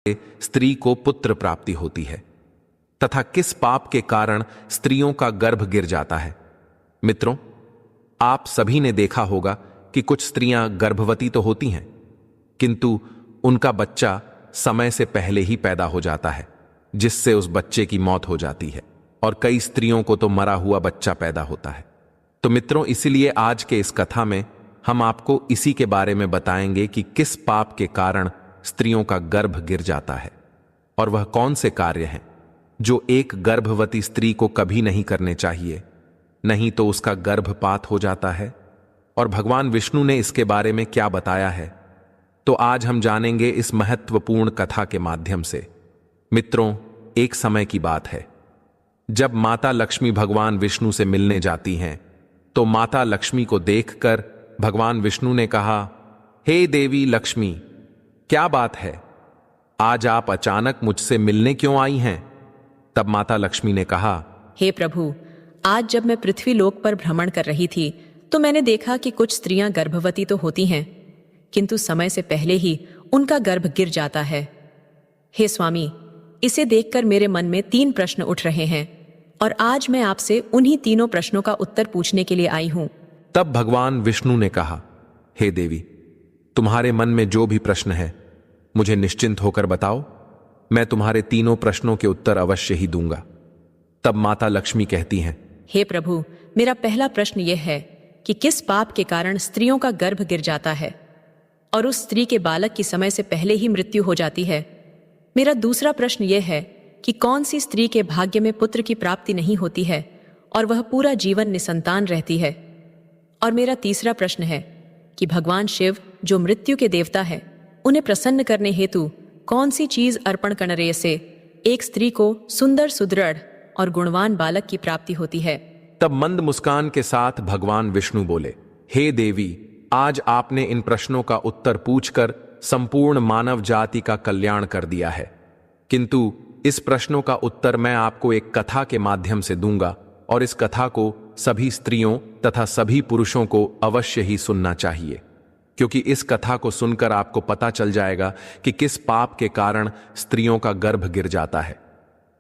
स्त्री को पुत्र प्राप्ति होती है तथा किस पाप के कारण स्त्रियों का गर्भ गिर जाता है। मित्रों, आप सभी ने देखा होगा कि कुछ स्त्रियां गर्भवती तो होती हैं, किंतु उनका बच्चा समय से पहले ही पैदा हो जाता है, जिससे उस बच्चे की मौत हो जाती है, और कई स्त्रियों को तो मरा हुआ बच्चा पैदा होता है। तो मित्रों, इसीलिए आज के इस कथा में हम आपको इसी के बारे में बताएंगे कि किस पाप के कारण स्त्रियों का गर्भ गिर जाता है, और वह कौन से कार्य हैं जो एक गर्भवती स्त्री को कभी नहीं करने चाहिए, नहीं तो उसका गर्भपात हो जाता है। और भगवान विष्णु ने इसके बारे में क्या बताया है, तो आज हम जानेंगे इस महत्वपूर्ण कथा के माध्यम से। मित्रों, एक समय की बात है जब माता लक्ष्मी भगवान विष्णु से मिलने जाती हैं, तो माता लक्ष्मी को देखकर भगवान विष्णु ने कहा, हे देवी लक्ष्मी, क्या बात है, आज आप अचानक मुझसे मिलने क्यों आई हैं? तब माता लक्ष्मी ने कहा, हे प्रभु, आज जब मैं पृथ्वी लोक पर भ्रमण कर रही थी तो मैंने देखा कि कुछ स्त्रियां गर्भवती तो होती हैं, किंतु समय से पहले ही उनका गर्भ गिर जाता है। हे स्वामी, इसे देखकर मेरे मन में 3 प्रश्न उठ रहे हैं, और आज मैं आपसे उन्हीं तीनों प्रश्नों का उत्तर पूछने के लिए आई हूं। तब भगवान विष्णु ने कहा, हे देवी, तुम्हारे मन में जो भी प्रश्न है मुझे निश्चिंत होकर बताओ, मैं तुम्हारे तीनों प्रश्नों के उत्तर अवश्य ही दूंगा। तब माता लक्ष्मी कहती हैं, हे प्रभु, मेरा पहला प्रश्न यह है कि किस पाप के कारण स्त्रियों का गर्भ गिर जाता है और उस स्त्री के बालक की समय से पहले ही मृत्यु हो जाती है। मेरा दूसरा प्रश्न यह है कि कौन सी स्त्री के भाग्य में पुत्र की प्राप्ति नहीं होती है और वह पूरा जीवन निसंतान रहती है। और मेरा तीसरा प्रश्न है कि भगवान शिव, जो मृत्यु के देवता है, उन्हें प्रसन्न करने हेतु कौन सी चीज अर्पण करने से एक स्त्री को सुंदर, सुदृढ़ और गुणवान बालक की प्राप्ति होती है। तब मंद मुस्कान के साथ भगवान विष्णु बोले, हे देवी, आज आपने इन प्रश्नों का उत्तर पूछकर संपूर्ण मानव जाति का कल्याण कर दिया है, किंतु इस प्रश्नों का उत्तर मैं आपको एक कथा के माध्यम से दूंगा, और इस कथा को सभी स्त्रियों तथा सभी पुरुषों को अवश्य ही सुनना चाहिए, क्योंकि इस कथा को सुनकर आपको पता चल जाएगा कि किस पाप के कारण स्त्रियों का गर्भ गिर जाता है,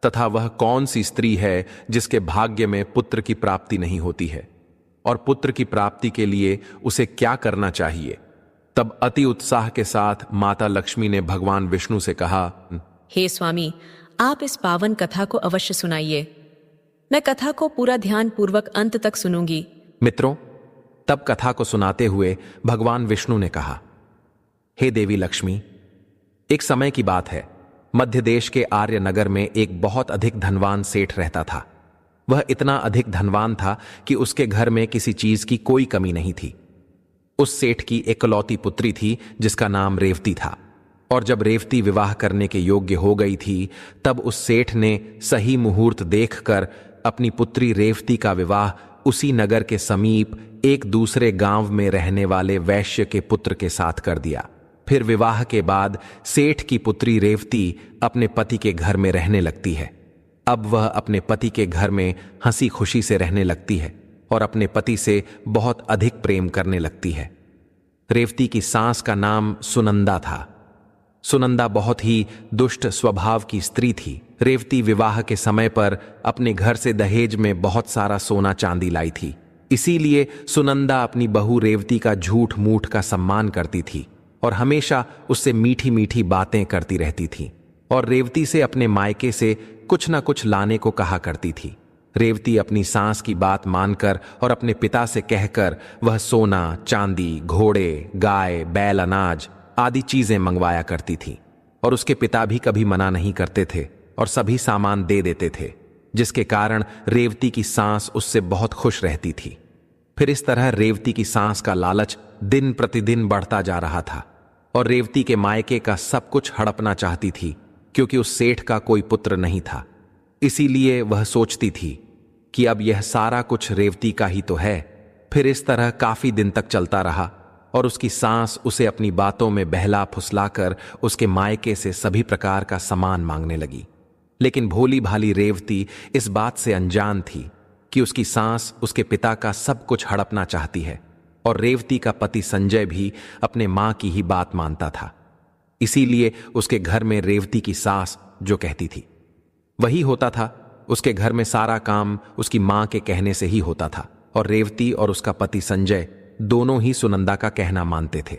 तथा वह कौन सी स्त्री है जिसके भाग्य में पुत्र की प्राप्ति नहीं होती है, और पुत्र की प्राप्ति के लिए उसे क्या करना चाहिए। तब अति उत्साह के साथ माता लक्ष्मी ने भगवान विष्णु से कहा, हे स्वामी, आप इस पावन कथा को अवश्य सुनाइए। मैं कथा को पूरा ध्यान पूर्वक अंत तक सुनूंगी। मित्रों, तब कथा को सुनाते हुए भगवान विष्णु ने कहा, हे देवी लक्ष्मी, एक समय की बात है, मध्य देश के आर्य नगर में एक बहुत अधिक धनवान सेठ रहता था। वह इतना अधिक धनवान था कि उसके घर में किसी चीज की कोई कमी नहीं थी। उस सेठ की इकलौती पुत्री थी जिसका नाम रेवती था, और जब रेवती विवाह करने के योग्य हो गई थी, तब उस सेठ ने सही मुहूर्त देखकर अपनी पुत्री रेवती का विवाह उसी नगर के समीप एक दूसरे गांव में रहने वाले वैश्य के पुत्र के साथ कर दिया। फिर विवाह के बाद सेठ की पुत्री रेवती अपने पति के घर में रहने लगती है। अब वह अपने पति के घर में हंसी खुशी से रहने लगती है और अपने पति से बहुत अधिक प्रेम करने लगती है। रेवती की सास का नाम सुनंदा था। सुनंदा बहुत ही दुष्ट स्वभाव की स्त्री थी। रेवती विवाह के समय पर अपने घर से दहेज में बहुत सारा सोना चांदी लाई थी, इसीलिए सुनंदा अपनी बहू रेवती का झूठ मूठ का सम्मान करती थी और हमेशा उससे मीठी मीठी बातें करती रहती थी, और रेवती से अपने मायके से कुछ न कुछ लाने को कहा करती थी। रेवती अपनी सास की बात मानकर और अपने पिता से कहकर वह सोना, चांदी, घोड़े, गाय, बैल, अनाज आदि चीजें मंगवाया करती थी, और उसके पिता भी कभी मना नहीं करते थे और सभी सामान दे देते थे, जिसके कारण रेवती की सास उससे बहुत खुश रहती थी। फिर इस तरह रेवती की सास का लालच दिन प्रतिदिन बढ़ता जा रहा था, और रेवती के मायके का सब कुछ हड़पना चाहती थी, क्योंकि उस सेठ का कोई पुत्र नहीं था। इसीलिए वह सोचती थी कि अब यह सारा कुछ रेवती का ही तो है। फिर इस तरह काफी दिन तक चलता रहा, और उसकी सास उसे अपनी बातों में बहला फुसलाकर उसके मायके से सभी प्रकार का सामान मांगने लगी। लेकिन भोली भाली रेवती इस बात से अनजान थी कि उसकी सास उसके पिता का सब कुछ हड़पना चाहती है, और रेवती का पति संजय भी अपने मां की ही बात मानता था। इसीलिए उसके घर में रेवती की सास जो कहती थी वही होता था। उसके घर में सारा काम उसकी मां के कहने से ही होता था और रेवती और उसका पति संजय दोनों ही सुनंदा का कहना मानते थे।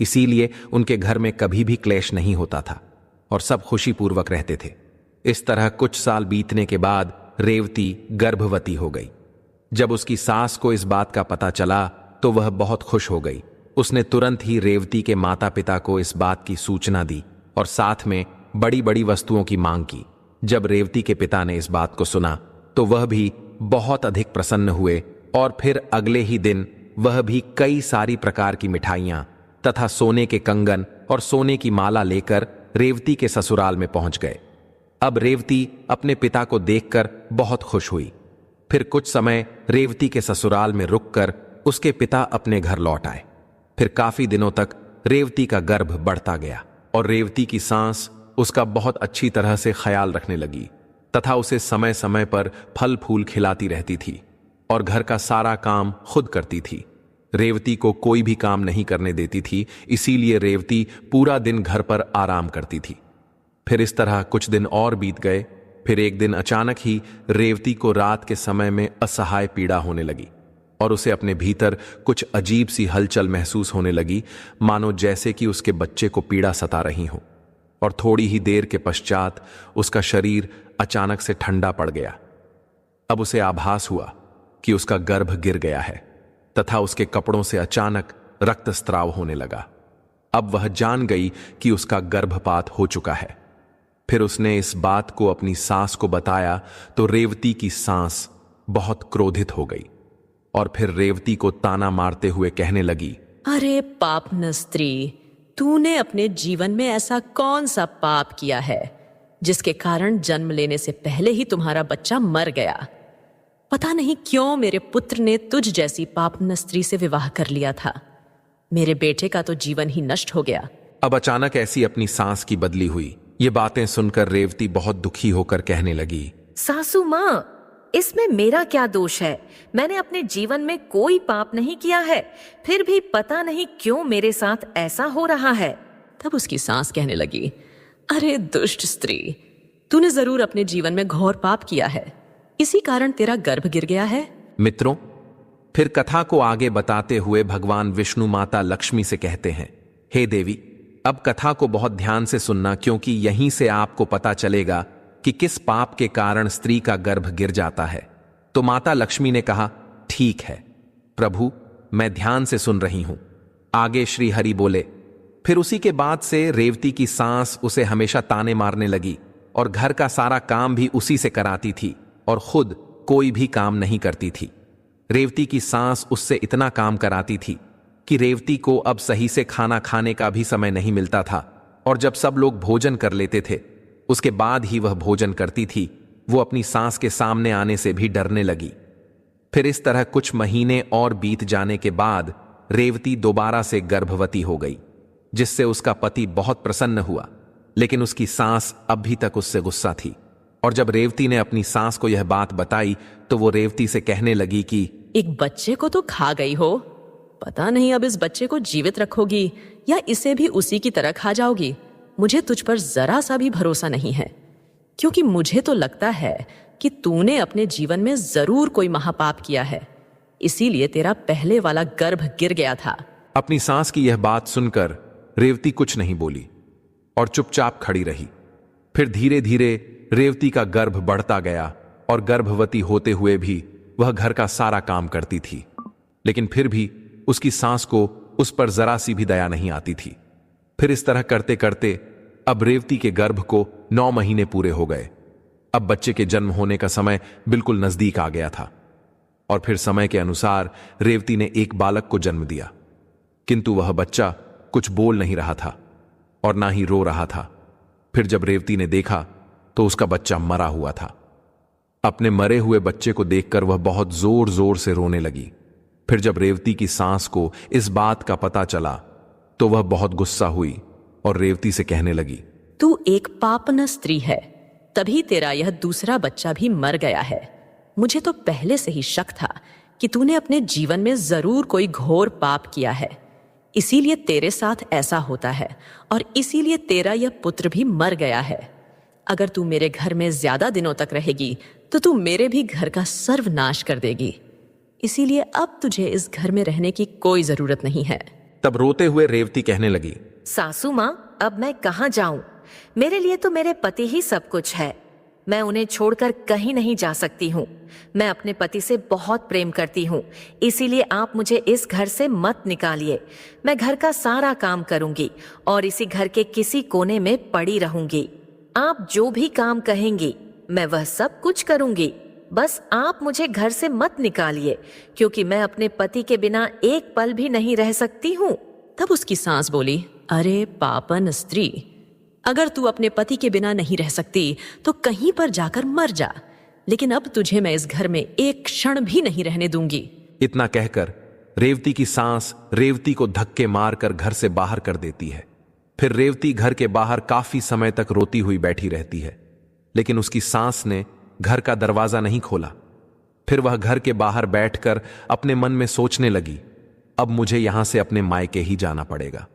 इसीलिए उनके घर में कभी भी क्लेश नहीं होता था और सब खुशीपूर्वक रहते थे। इस तरह कुछ साल बीतने के बाद रेवती गर्भवती हो गई। जब उसकी सास को इस बात का पता चला तो वह बहुत खुश हो गई। उसने तुरंत ही रेवती के माता पिता को इस बात की सूचना दी और साथ में बड़ी बड़ी वस्तुओं की मांग की। जब रेवती के पिता ने इस बात को सुना तो वह भी बहुत अधिक प्रसन्न हुए और फिर अगले ही दिन वह भी कई सारी प्रकार की मिठाइयां तथा सोने के कंगन और सोने की माला लेकर रेवती के ससुराल में पहुंच गए। अब रेवती अपने पिता को देखकर बहुत खुश हुई। फिर कुछ समय रेवती के ससुराल में रुककर उसके पिता अपने घर लौट आए। फिर काफी दिनों तक रेवती का गर्भ बढ़ता गया और रेवती की सास उसका बहुत अच्छी तरह से ख्याल रखने लगी तथा उसे समय समय पर फल फूल खिलाती रहती थी और घर का सारा काम खुद करती थी। रेवती को कोई भी काम नहीं करने देती थी, इसीलिए रेवती पूरा दिन घर पर आराम करती थी। फिर इस तरह कुछ दिन और बीत गए। फिर एक दिन अचानक ही रेवती को रात के समय में असहाय पीड़ा होने लगी और उसे अपने भीतर कुछ अजीब सी हलचल महसूस होने लगी, मानो जैसे कि उसके बच्चे को पीड़ा सता रही हो। और थोड़ी ही देर के पश्चात उसका शरीर अचानक से ठंडा पड़ गया। अब उसे आभास हुआ कि उसका गर्भ गिर गया है तथा उसके कपड़ों से अचानक रक्तस्राव होने लगा। अब वह जान गई कि उसका गर्भपात हो चुका है। फिर उसने इस बात को अपनी सास को बताया तो रेवती की सास बहुत क्रोधित हो गई और फिर रेवती को ताना मारते हुए कहने लगी, अरे पापन स्त्री, तूने अपने जीवन में ऐसा कौन सा पाप किया है जिसके कारण जन्म लेने से पहले ही तुम्हारा बच्चा मर गया? पता नहीं क्यों मेरे पुत्र ने तुझ जैसी पापन स्त्री से विवाह कर लिया था। मेरे बेटे का तो जीवन ही नष्ट हो गया। अब अचानक ऐसी अपनी सास की बदली हुई। ये बातें सुनकर रेवती बहुत दुखी होकर कहने लगी, सासू मां, इसमें मेरा क्या दोष है? मैंने अपने जीवन में कोई पाप नहीं किया है, फिर भी पता नहीं क्यों मेरे साथ ऐसा हो रहा है। तब उसकी सास कहने लगी, अरे दुष्ट स्त्री, तूने जरूर अपने जीवन में घोर पाप किया है, इसी कारण तेरा गर्भ गिर गया है। मित्रों, फिर कथा को आगे बताते हुए भगवान विष्णु माता लक्ष्मी से कहते हैं, हे देवी, अब कथा को बहुत ध्यान से सुनना, क्योंकि यहीं से आपको पता चलेगा कि किस पाप के कारण स्त्री का गर्भ गिर जाता है। तो माता लक्ष्मी ने कहा, ठीक है प्रभु, मैं ध्यान से सुन रही हूं। आगे श्री हरि बोले, फिर उसी के बाद से रेवती की सास उसे हमेशा ताने मारने लगी और घर का सारा काम भी उसी से कराती थी और खुद कोई भी काम नहीं करती थी। रेवती की सास उससे इतना काम कराती थी कि रेवती को अब सही से खाना खाने का भी समय नहीं मिलता था और जब सब लोग भोजन कर लेते थे उसके बाद ही वह भोजन करती थी। वो अपनी सास के सामने आने से भी डरने लगी। फिर इस तरह कुछ महीने और बीत जाने के बाद रेवती दोबारा से गर्भवती हो गई, जिससे उसका पति बहुत प्रसन्न हुआ, लेकिन उसकी सास अब भी तक उससे गुस्सा थी। और जब रेवती ने अपनी सास को यह बात बताई तो वो रेवती से कहने लगी कि एक बच्चे को तो खा गई हो, पता नहीं अब इस बच्चे को जीवित रखोगी या इसे भी उसी की तरह खा जाओगी। मुझे तुझ पर जरा सा भी भरोसा नहीं है, क्योंकि मुझे तो लगता है कि तूने अपने जीवन में जरूर कोई महापाप किया है, इसीलिए तेरा पहले वाला गर्भ गिर गया था। अपनी सास की यह बात सुनकर रेवती कुछ नहीं बोली और चुपचाप खड़ी रही। फिर धीरे धीरे रेवती का गर्भ बढ़ता गया और गर्भवती होते हुए भी वह घर का सारा काम करती थी, लेकिन फिर भी उसकी सास को उस पर जरा सी भी दया नहीं आती थी। फिर इस तरह करते करते अब रेवती के गर्भ को 9 महीने पूरे हो गए। अब बच्चे के जन्म होने का समय बिल्कुल नजदीक आ गया था और फिर समय के अनुसार रेवती ने एक बालक को जन्म दिया, किंतु वह बच्चा कुछ बोल नहीं रहा था और ना ही रो रहा था। फिर जब रेवती ने देखा तो उसका बच्चा मरा हुआ था। अपने मरे हुए बच्चे को देखकर वह बहुत जोर जोर से रोने लगी। फिर जब रेवती की सास को इस बात का पता चला तो वह बहुत गुस्सा हुई और रेवती से कहने लगी, तू एक पापन स्त्री है, तभी तेरा यह दूसरा बच्चा भी मर गया है। मुझे तो पहले से ही शक था कि तूने अपने जीवन में जरूर कोई घोर पाप किया है, इसीलिए तेरे साथ ऐसा होता है और इसीलिए तेरा यह पुत्र भी मर गया है। अगर तू मेरे घर में ज्यादा दिनों तक रहेगी तो तू मेरे भी घर का सर्वनाश कर देगी। इसीलिए अब तुझे इस घर में रहने की कोई जरूरत नहीं है। तब रोते हुए रेवती कहने लगी, सासू माँ, अब मैं कहाँ जाऊं? मेरे लिए तो मेरे पति ही सब कुछ है। मैं उन्हें छोड़कर कहीं नहीं जा सकती हूँ। मैं अपने पति से बहुत प्रेम करती हूँ, इसीलिए आप मुझे इस घर से मत निकालिए। मैं घर का सारा काम करूंगी और इसी घर के किसी कोने में पड़ी रहूंगी। आप जो भी काम कहेंगी मैं वह सब कुछ करूंगी। बस आप मुझे घर से मत निकालिए, क्योंकि मैं अपने पति के बिना एक पल भी नहीं रह सकती हूँ। तब उसकी सास बोली, अरे पापन स्त्री, अगर तू अपने पति के बिना नहीं रह सकती तो कहीं पर जाकर मर जा, लेकिन अब तुझे मैं इस घर में एक क्षण भी नहीं रहने दूंगी। इतना कहकर रेवती की सास रेवती को धक्के मारकर घर से बाहर कर देती है। फिर रेवती घर के बाहर काफी समय तक रोती हुई बैठी रहती है, लेकिन उसकी सास ने घर का दरवाजा नहीं खोला। फिर वह घर के बाहर बैठकर अपने मन में सोचने लगी, अब मुझे यहां से अपने मायके ही जाना पड़ेगा।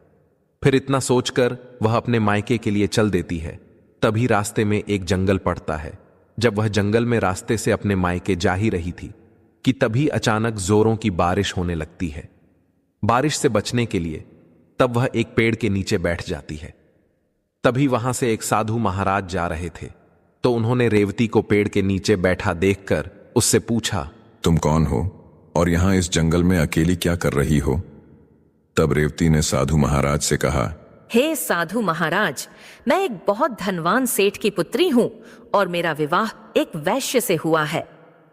फिर इतना सोचकर वह अपने मायके के लिए चल देती है। तभी रास्ते में एक जंगल पड़ता है। जब वह जंगल में रास्ते से अपने मायके जा ही रही थी कि तभी अचानक जोरों की बारिश होने लगती है। बारिश से बचने के लिए तब वह एक पेड़ के नीचे बैठ जाती है। तभी वहां से एक साधु महाराज जा रहे थे, तो उन्होंने रेवती को पेड़ के नीचे बैठा देखकर उससे पूछा, तुम कौन हो और यहां इस जंगल में अकेली क्या कर रही हो? तब रेवती ने साधु महाराज से कहा, हे साधु महाराज, मैं एक बहुत धनवान सेठ की पुत्री हूँ और मेरा विवाह एक वैश्य से हुआ है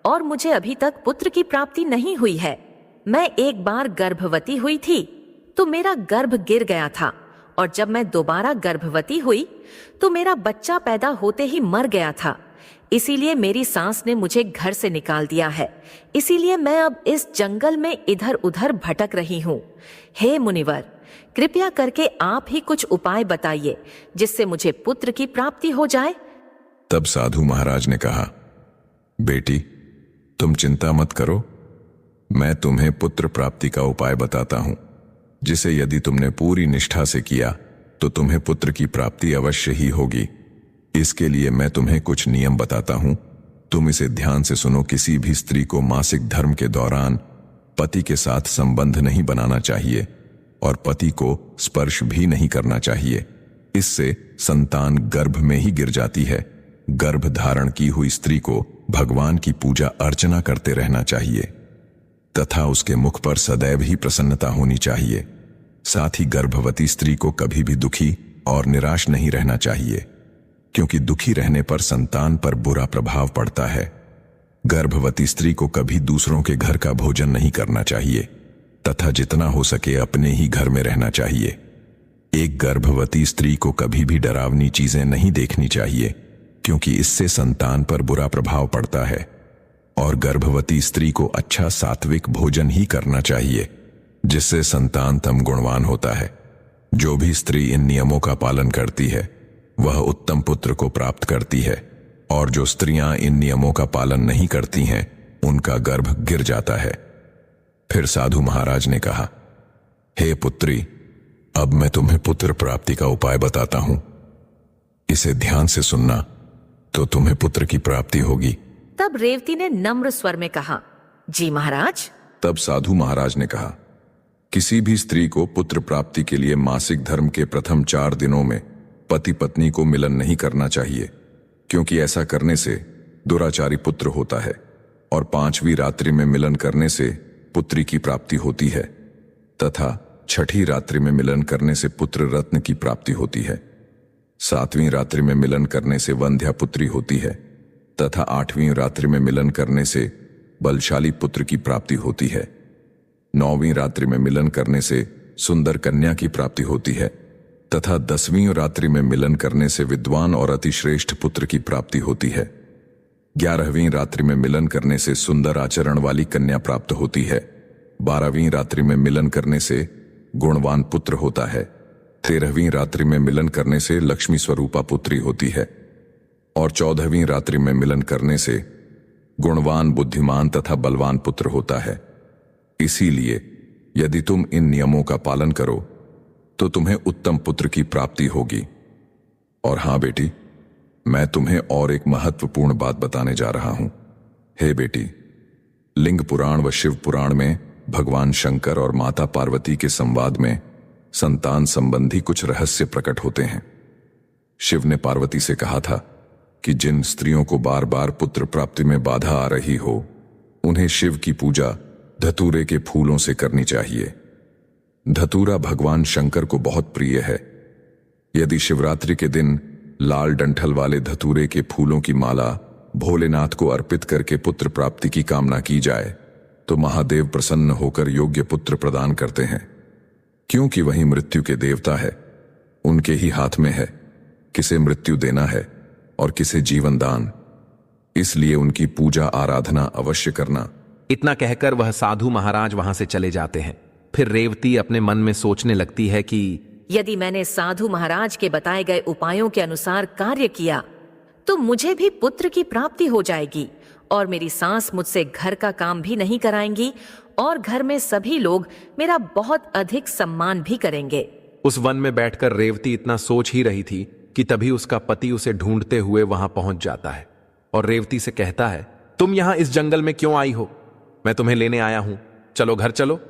और मुझे अभी तक पुत्र की प्राप्ति नहीं हुई है। मैं एक बार गर्भवती हुई थी तो मेरा गर्भ गिर गया था और जब मैं दोबारा गर्भवती हुई तो मेरा बच्चा पैदा होते ही मर गया था। इसीलिए मेरी सास ने मुझे घर से निकाल दिया है। इसीलिए मैं अब इस जंगल में इधर उधर भटक रही हूँ। हे मुनिवर, कृपया करके आप ही कुछ उपाय बताइए जिससे मुझे पुत्र की प्राप्ति हो जाए। तब साधु महाराज ने कहा, बेटी, तुम चिंता मत करो, मैं तुम्हें पुत्र प्राप्ति का उपाय बताता हूं, जिसे यदि तुमने पूरी निष्ठा से किया तो तुम्हें पुत्र की प्राप्ति अवश्य ही होगी। इसके लिए मैं तुम्हें कुछ नियम बताता हूं, तुम इसे ध्यान से सुनो। किसी भी स्त्री को मासिक धर्म के दौरान पति के साथ संबंध नहीं बनाना चाहिए और पति को स्पर्श भी नहीं करना चाहिए। इससे संतान गर्भ में ही गिर जाती है। गर्भ धारण की हुई स्त्री को भगवान की पूजा अर्चना करते रहना चाहिए तथा उसके मुख पर सदैव ही प्रसन्नता होनी चाहिए। साथ ही गर्भवती स्त्री को कभी भी दुखी और निराश नहीं रहना चाहिए, क्योंकि दुखी रहने पर संतान पर बुरा प्रभाव पड़ता है। गर्भवती स्त्री को कभी दूसरों के घर का भोजन नहीं करना चाहिए तथा जितना हो सके अपने ही घर में रहना चाहिए। एक गर्भवती स्त्री को कभी भी डरावनी चीजें नहीं देखनी चाहिए, क्योंकि इससे संतान पर बुरा प्रभाव पड़ता है। और गर्भवती स्त्री को अच्छा सात्विक भोजन ही करना चाहिए, जिससे संतान तम गुणवान होता है। जो भी स्त्री इन नियमों का पालन करती है वह उत्तम पुत्र को प्राप्त करती है, और जो स्त्रियां इन नियमों का पालन नहीं करती हैं उनका गर्भ गिर जाता है। फिर साधु महाराज ने कहा, हे पुत्री, अब मैं तुम्हें पुत्र प्राप्ति का उपाय बताता हूं। इसे ध्यान से सुनना तो तुम्हें पुत्र की प्राप्ति होगी। तब रेवती ने नम्र स्वर में कहा, जी महाराज। तब साधु महाराज ने कहा, किसी भी स्त्री को पुत्र प्राप्ति के लिए मासिक धर्म के प्रथम 4 दिनों में पति पत्नी को मिलन नहीं करना चाहिए, क्योंकि ऐसा करने से दुराचारी पुत्र होता है, और 5वीं रात्रि में मिलन करने से पुत्री की प्राप्ति होती है तथा 6ठी रात्रि में मिलन करने से पुत्र रत्न की प्राप्ति होती है। 7वीं रात्रि में मिलन करने से वंध्या पुत्री होती है तथा 8वीं रात्रि में मिलन करने से बलशाली पुत्र की प्राप्ति होती है। 9वीं रात्रि में मिलन करने से सुंदर कन्या की प्राप्ति होती है तथा 10वीं रात्रि में मिलन करने से विद्वान और अतिश्रेष्ठ पुत्र की प्राप्ति होती है। 11वीं रात्रि में मिलन करने से सुंदर आचरण वाली कन्या प्राप्त होती है। 12वीं रात्रि में मिलन करने से गुणवान पुत्र होता है। 13वीं रात्रि में मिलन करने से लक्ष्मी स्वरूपा पुत्री होती है, और 14वीं रात्रि में मिलन करने से गुणवान, बुद्धिमान तथा बलवान पुत्र होता है। इसीलिए यदि तुम इन नियमों का पालन करो तो तुम्हें उत्तम पुत्र की प्राप्ति होगी। और हां बेटी, मैं तुम्हें और एक महत्वपूर्ण बात बताने जा रहा हूं। हे बेटी, लिंग पुराण व शिव पुराण में भगवान शंकर और माता पार्वती के संवाद में संतान संबंधी कुछ रहस्य प्रकट होते हैं। शिव ने पार्वती से कहा था कि जिन स्त्रियों को बार बार पुत्र प्राप्ति में बाधा आ रही हो, उन्हें शिव की पूजा धतूरे के फूलों से करनी चाहिए। धतूरा भगवान शंकर को बहुत प्रिय है। यदि शिवरात्रि के दिन लाल डंठल वाले धतूरे के फूलों की माला भोलेनाथ को अर्पित करके पुत्र प्राप्ति की कामना की जाए तो महादेव प्रसन्न होकर योग्य पुत्र प्रदान करते हैं, क्योंकि वही मृत्यु के देवता है। उनके ही हाथ में है किसे मृत्यु देना है और किसे जीवन दान। इसलिए उनकी पूजा आराधना अवश्य करना। इतना कहकर वह साधु महाराज वहां से चले जाते हैं। फिर रेवती अपने मन में सोचने लगती है कि यदि मैंने साधु महाराज के बताए गए उपायों के अनुसार कार्य किया तो मुझे भी पुत्र की प्राप्ति हो जाएगी और मेरी सास मुझसे घर का काम भी नहीं कराएंगी और घर में सभी लोग मेरा बहुत अधिक सम्मान भी करेंगे। उस वन में बैठकर रेवती इतना सोच ही रही थी कि तभी उसका पति उसे ढूंढते हुए वहां पहुंच जाता है और रेवती से कहता है, तुम यहां इस जंगल में क्यों आई हो? मैं तुम्हें लेने आया हूं, चलो घर चलो।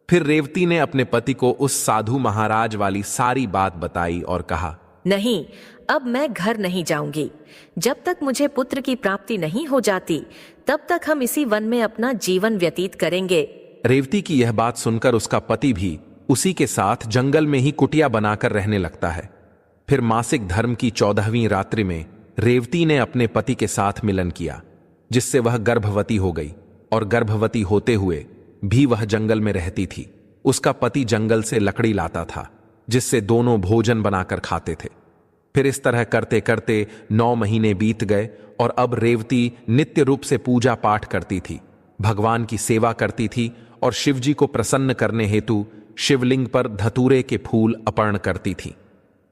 फिर रेवती ने अपने पति को उस साधु महाराज वाली सारी बात बताई और कहा, नहीं, अब मैं घर नहीं जाऊंगी। जब तक मुझे पुत्र की प्राप्ति नहीं हो जाती तब तक हम इसी वन में अपना जीवन व्यतीत करेंगे। रेवती की यह बात सुनकर उसका पति भी उसी के साथ जंगल में ही कुटिया बनाकर रहने लगता है। फिर मासिक धर्म की 14वीं रात्रि में रेवती ने अपने पति के साथ मिलन किया, जिससे वह गर्भवती हो गई और गर्भवती होते हुए भी वह जंगल में रहती थी। उसका पति जंगल से लकड़ी लाता था, जिससे दोनों भोजन बनाकर खाते थे। फिर इस तरह करते करते 9 महीने बीत गए और अब रेवती नित्य रूप से पूजा पाठ करती थी, भगवान की सेवा करती थी और शिवजी को प्रसन्न करने हेतु शिवलिंग पर धतूरे के फूल अर्पण करती थी।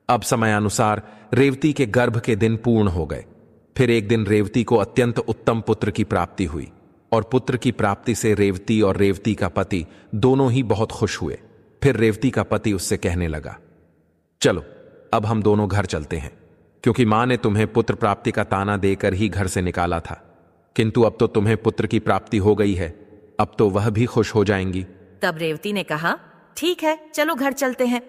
अब समयानुसार रेवती के गर्भ के दिन पूर्ण हो गए। फिर एक दिन रेवती को अत्यंत उत्तम पुत्र की प्राप्ति हुई और पुत्र की प्राप्ति से रेवती और रेवती का पति दोनों ही बहुत खुश हुए। फिर रेवती का पति उससे कहने लगा, चलो अब हम दोनों घर चलते हैं, क्योंकि मां ने तुम्हें पुत्र प्राप्ति का ताना देकर ही घर से निकाला था, किंतु अब तो तुम्हें पुत्र की प्राप्ति हो गई है, अब तो वह भी खुश हो जाएंगी। तब रेवती ने कहा, ठीक है, चलो घर चलते हैं।